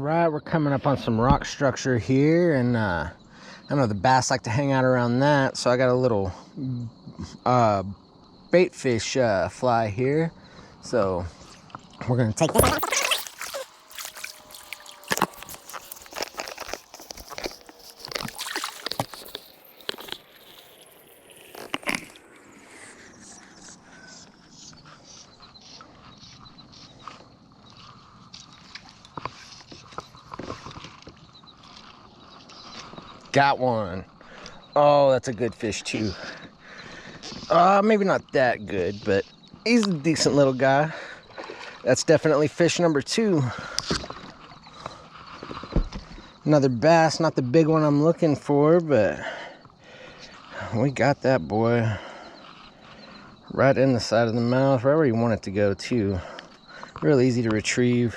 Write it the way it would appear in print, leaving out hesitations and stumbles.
right, we're coming up on some rock structure here, and I know the bass like to hang out around that, so I got a little bait fish fly here. So we're gonna take this out. Got one. Oh, that's a good fish too. Maybe not that good, but he's a decent little guy. That's definitely fish number 2. Another bass, not the big one I'm looking for, but we got that boy right in the side of the mouth, right where you want it to go too. Real easy to retrieve.